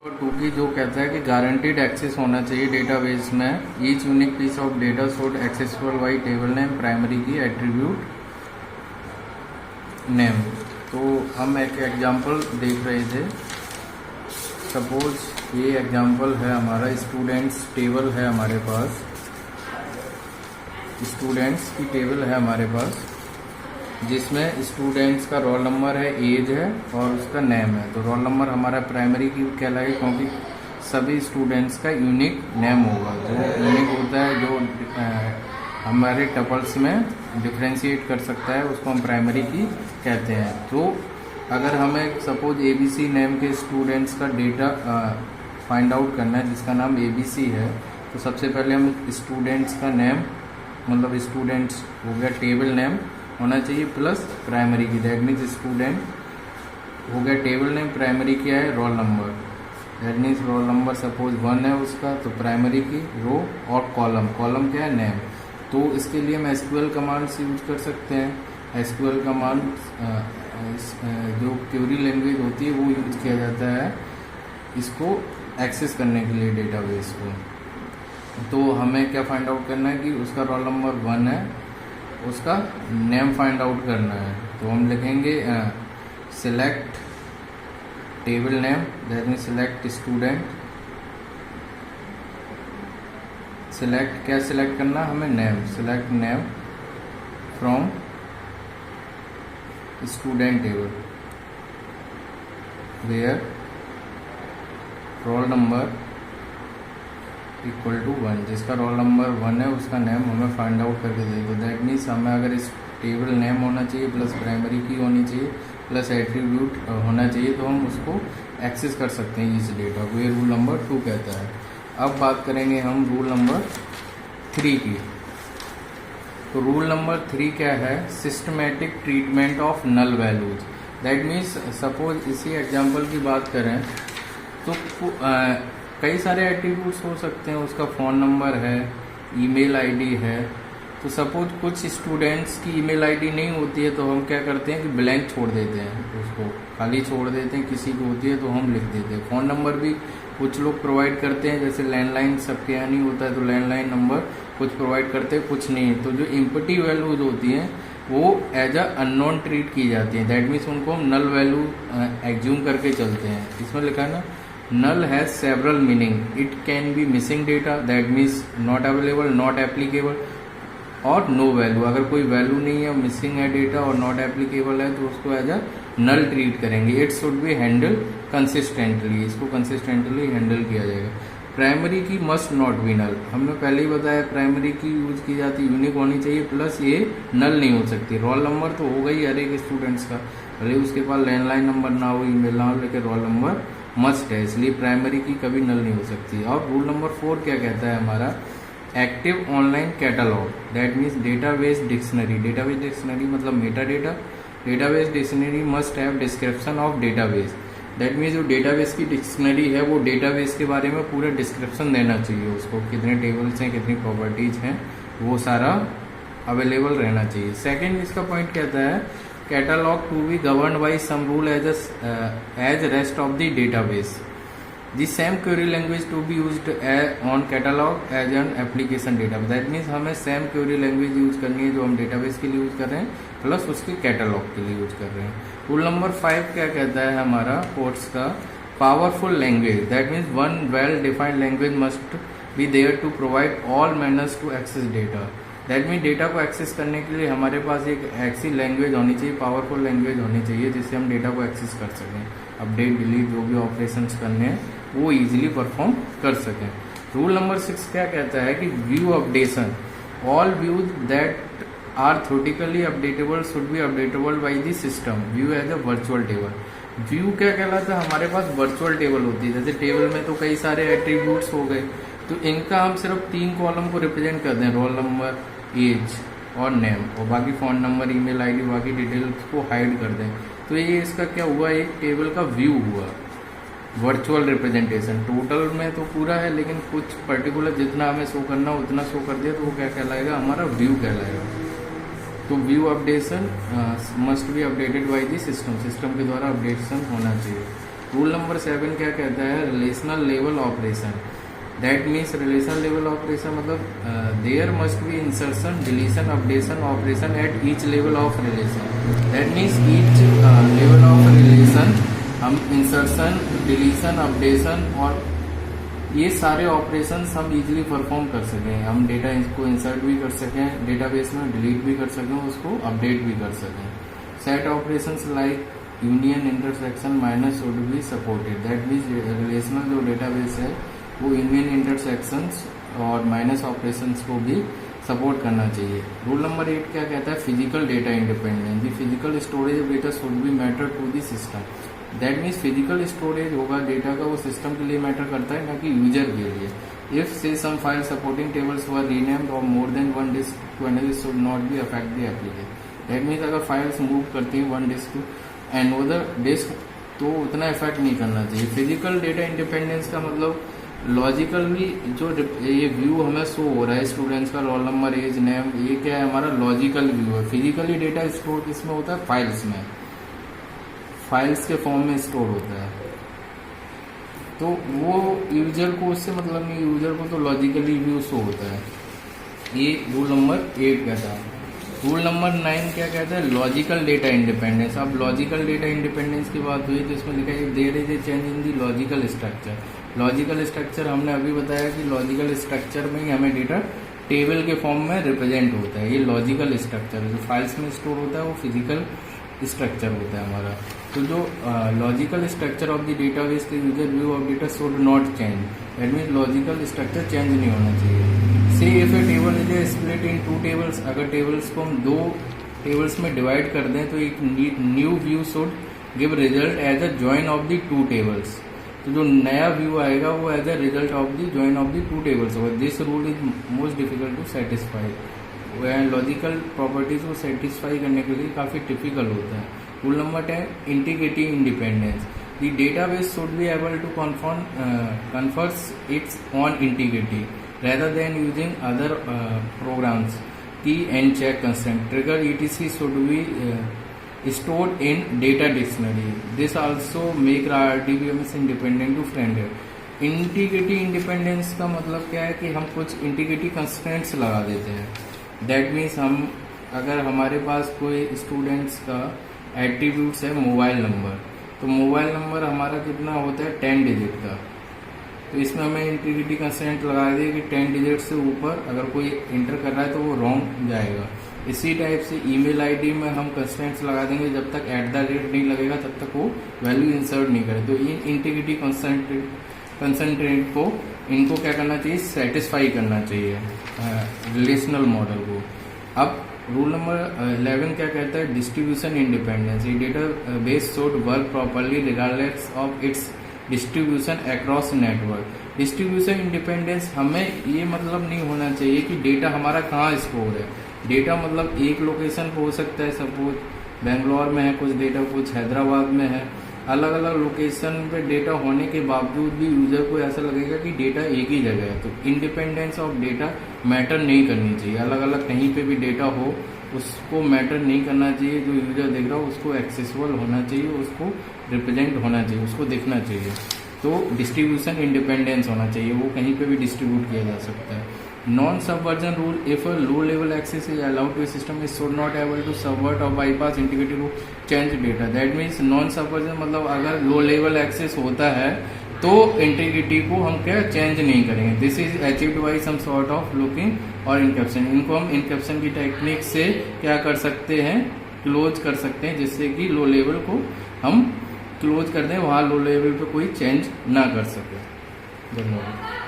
और टू की जो कहता है कि गारंटीड एक्सेस होना चाहिए डेटाबेस में। Each unique piece of data should accessible by table name, primary key attribute name. तो हम एक एग्जांपल देख रहे थे। सपोज ये एग्जांपल है हमारा, स्टूडेंट्स टेबल है हमारे पास, स्टूडेंट्स की टेबल है हमारे पास, जिसमें स्टूडेंट्स का रोल नंबर है, एज है और उसका नेम है। तो रोल नंबर हमारा प्राइमरी की कहलाएगा क्योंकि सभी स्टूडेंट्स का यूनिक नेम होगा। जो यूनिक होता है, जो हमारे टपल्स में डिफ्रेंशिएट कर सकता है, उसको हम प्राइमरी की कहते हैं। तो अगर हमें सपोज ABC नेम के स्टूडेंट्स का डेटा फाइंड आउट करना है, जिसका नाम ABC है, तो सबसे पहले हम स्टूडेंट्स का नेम, मतलब स्टूडेंट्स हो गया, टेबल नेम होना चाहिए प्लस प्राइमरी की, दैट मीन्स स्टूडेंट हो गया टेबल नेम, प्राइमरी क्या है, roll number, that means roll number suppose 1 है उसका, तो प्राइमरी की रो, और कॉलम, कॉलम क्या है, नेम। तो इसके लिए हम SQL कमांड्स यूज कर सकते हैं। SQL कमांड जो क्वेरी लैंग्वेज होती है वो यूज किया जाता है इसको एक्सेस करने के लिए डेटाबेस को। तो हमें क्या फाइंड आउट करना है कि उसका रोल नंबर 1 है, उसका नेम फाइंड आउट करना है। तो हम लिखेंगे select table name, that means select student, select क्या सिलेक्ट करना हमें, name, select name from student table where roll number equal to 1, जिसका रोल नंबर 1 है उसका नेम हमें फाइंड आउट करके दे दो। दैट मीन्स हमें अगर इस टेबल नेम होना चाहिए प्लस प्राइमरी की होनी चाहिए प्लस एट्रीब्यूट होना चाहिए, तो हम उसको एक्सेस कर सकते हैं इस डेटा को। ये रूल नंबर 2 कहता है। अब बात करेंगे हम रूल नंबर 3 की। तो रूल नंबर 3 क्या है, systematic treatment of null values. That means suppose इसी एग्जाम्पल की बात करें तो कई सारे एट्रीब्यूट्स हो सकते हैं, उसका फ़ोन नंबर है, ईमेल आईडी है। तो सपोज कुछ स्टूडेंट्स की ईमेल आईडी नहीं होती है, तो हम क्या करते हैं कि ब्लैंक छोड़ देते हैं, उसको खाली छोड़ देते हैं। किसी को होती है तो हम लिख देते हैं। फ़ोन नंबर भी कुछ लोग प्रोवाइड करते हैं, जैसे लैंडलाइन सबके यहाँ नहीं होता है तो लैंडलाइन नंबर कुछ प्रोवाइड करते हैं, कुछ नहीं है। तो जो इम्पटी वैल्यूज होती हैं वो एज अ अननोन ट्रीट की जाती हैं। दैट मीन्स उनको हम नल वैल्यू एग्ज्यूम करके चलते हैं। इसमें लिखा है ना, null has several meaning. It can be missing data, that means not available, not applicable, और no value। अगर कोई वैल्यू नहीं है, मिसिंग है डेटा और नॉट एप्लीकेबल है, तो उसको एज अ नल ट्रीट करेंगे। It should be handle consistently, इसको कंसिस्टेंटली हैंडल किया जाएगा। प्राइमरी की मस्ट नॉट बी नल, हमने पहले ही बताया प्राइमरी की यूज की जाती, यूनिक होनी चाहिए, प्लस ये नल नहीं हो सकती। रोल नंबर तो होगा ही हर एक स्टूडेंट्स का, भले उसके पास लैंडलाइन नंबर ना हो, ईमेल ना हो, लेकिन रोल नंबर मस्ट है, इसलिए प्राइमरी की कभी नल नहीं हो सकती। और रूल नंबर 4 क्या कहता है हमारा, active online catalogue, that means database dictionary. Database dictionary मतलब meta data. Database dictionary must have description of database, that means जो डेटाबेस की डिक्शनरी है वो डेटाबेस के बारे में पूरा डिस्क्रिप्शन देना चाहिए उसको, कितने टेबल्स हैं, कितनी प्रॉपर्टीज हैं, वो सारा अवेलेबल रहना चाहिए। सेकेंड इसका पॉइंट कहता है, catalogue to be govern by some rule as rest of the database. The same query language to be used on catalogue as an application database. That means हमें same query language use करनी है जो हम database के लिए use कर रहे हैं, प्लस उसके कैटलॉग के लिए यूज कर रहे हैं। रूल नंबर 5 क्या कहता है हमारा कोर्स का, powerful language, that means one well defined language must be there to provide all manners to access data. That mean data को एक्सेस करने के लिए हमारे पास एक ऐसी लैंग्वेज होनी चाहिए, पावरफुल लैंग्वेज होनी चाहिए, जिससे हम डेटा को एक्सेस कर सकें, अपडेट डिलीट जो भी ऑपरेशंस करने हैं वो इजीली परफॉर्म कर सकें। रूल नंबर 6 क्या कहता है कि view updation, all views that are theoretically updatable should be updatable by the system. View as a virtual table. View क्या कहलाता है, हमारे पास वर्चुअल टेबल होती है। जैसे टेबल में तो कई सारे एट्रीब्यूट्स हो गए, तो इनका हम सिर्फ 3 कॉलम को रिप्रेजेंट करते हैं, रोल नंबर, एज और नेम, और बाकी फ़ोन नंबर, ईमेल आईडी, बाकी डिटेल्स को हाइड कर दें। तो ये इसका क्या हुआ, एक टेबल का व्यू हुआ, वर्चुअल रिप्रेजेंटेशन। टोटल में तो पूरा है, लेकिन कुछ पर्टिकुलर जितना हमें शो करना उतना शो कर दिया, तो वो क्या कहलाएगा, हमारा व्यू कहलाएगा। तो view updation must be updated bye the system, system के द्वारा अपडेशन होना चाहिए। रूल नंबर 7 क्या कहता है, relational level operation. That means relation level operation मतलब there must be insertion, deletion, updation operation at each level of relation. That means each level of relation हम insertion, deletion, updation और ये सारे operations हम easily perform कर सकें। हम data को इंसर्ट भी कर सकें डेटाबेस में, डिलीट भी कर सकें, उसको अपडेट भी कर सकें। Set operations like union, intersection, minus should be supported. That means relational जो डेटाबेस है वो यूनियन, इंटरसेक्शंस और माइनस ऑपरेशंस को भी सपोर्ट करना चाहिए। रूल नंबर 8 क्या कहता है, physical data independence. The physical storage of data should be matter to the system. That means physical storage होगा डेटा का, वो सिस्टम के लिए मैटर करता है, ना कि यूजर के लिए। इफ से some file supporting tables were renamed और more than one disk to another should not be affect the application. That means अगर फाइल्स मूव करती हैं one disk to another disk तो उतना इफेक्ट नहीं करना चाहिए। फिजिकल डेटा इंडिपेंडेंस का मतलब लॉजिकली जो ये व्यू हमें शो हो रहा है स्टूडेंट्स का, रोल नंबर, एज, नेम, ये क्या है हमारा लॉजिकल व्यू है। फिजिकली डेटा स्टोर किसमें होता है, फाइल्स में, फाइल्स के फॉर्म में स्टोर होता है। तो वो यूजर को उससे मतलब नहीं, यूजर को तो लॉजिकली व्यू शो होता है। ये रूल नंबर 8 कहता है। रूल नंबर 9 क्या कहता है, लॉजिकल डेटा इंडिपेंडेंस। अब लॉजिकल डेटा इंडिपेंडेंस की बात हुई तो इसमें लिखा है there is a change in the logical structure. Logical structure हमने अभी बताया कि लॉजिकल स्ट्रक्चर में ही हमें डेटा टेबल के फॉर्म में रिप्रेजेंट होता है। ये लॉजिकल स्ट्रक्चर जो फाइल्स में स्टोर होता है वो फिजिकल स्ट्रक्चर होता है हमारा। तो जो logical structure of the database के user view of data should not change. That means logical structure change नहीं होना चाहिए। Say if a table is a split in 2 tables, अगर टेबल्स को हम 2 टेबल्स में डिवाइड कर दें तो एक new view should give result as a join of the 2 tables. तो जो नया व्यू आएगा वो as a result of the join of the 2 tables होगा। This rule is most difficult to satisfy. Logical properties को सेटिस्फाई करने के लिए काफ़ी टिपिकल होता है। Rule number 10 integrity independence. The database should be able to confers its own integrity rather than using other programs. Key and check constant trigger etc should be stored in data dictionary. This also make RDBMS independent to friendly. Integrity independence का मतलब क्या है कि हम कुछ integrity constraints लगा देते हैं। दैट मीन्स हम अगर हमारे पास कोई स्टूडेंट्स का एट्रीब्यूट्स है मोबाइल नंबर, तो मोबाइल नंबर हमारा कितना होता है 10 डिजिट का, तो इसमें हमें इंटीग्रिटी कंस्ट्रेंट लगा दिए कि 10 डिजिट से ऊपर अगर कोई इंटर कर रहा है तो वो रॉन्ग जाएगा। इसी टाइप से ईमेल आईडी में हम कंस्ट्रेंट्स लगा देंगे, जब तक @@ नहीं लगेगा तब तक वो वैल्यू इंसर्ट नहीं करे। तो इन इंटीग्रिटी कंस्ट्रेंट को इनको क्या करना चाहिए, सेटिस्फाई करना चाहिए रिलेशनल मॉडल को। अब रूल नंबर 11 क्या कहता है, distribution independence. Data base should work properly regardless of its distribution across network. Distribution independence हमें ये मतलब नहीं होना चाहिए कि डेटा हमारा कहाँ स्टोर है। डेटा मतलब एक लोकेशन पे हो सकता है, सपोज बेंगलोर में है कुछ डेटा, कुछ हैदराबाद में है, अलग अलग लोकेशन पे डेटा होने के बावजूद भी यूजर को ऐसा लगेगा कि डेटा एक ही जगह है। तो इंडिपेंडेंस ऑफ डेटा मैटर नहीं करनी चाहिए। अलग अलग कहीं पे भी डेटा हो उसको मैटर नहीं करना चाहिए। जो यूजर देख रहा हो उसको एक्सेसिबल होना चाहिए, उसको रिप्रेजेंट होना चाहिए, उसको देखना चाहिए। तो डिस्ट्रीब्यूशन इंडिपेंडेंस होना चाहिए, वो कहीं पे भी डिस्ट्रीब्यूट किया जा सकता है। Non subversion rule, if low level access is allowed to system is should not able to subvert or bypass integrity to change data. That means non subversion मतलब अगर लो लेवल एक्सेस होता है तो इंटीग्रिटी को हम क्या चेंज नहीं करेंगे। This is achieved by some sort of looking और इनकैप्शन। इनको हम इनकैप्शन की टेक्निक से क्या कर सकते हैं, क्लोज कर सकते हैं, जिससे कि लो लेवल को हम क्लोज कर दें, वहाँ लो लेवल पे कोई चेंज ना कर सके। धन्यवाद।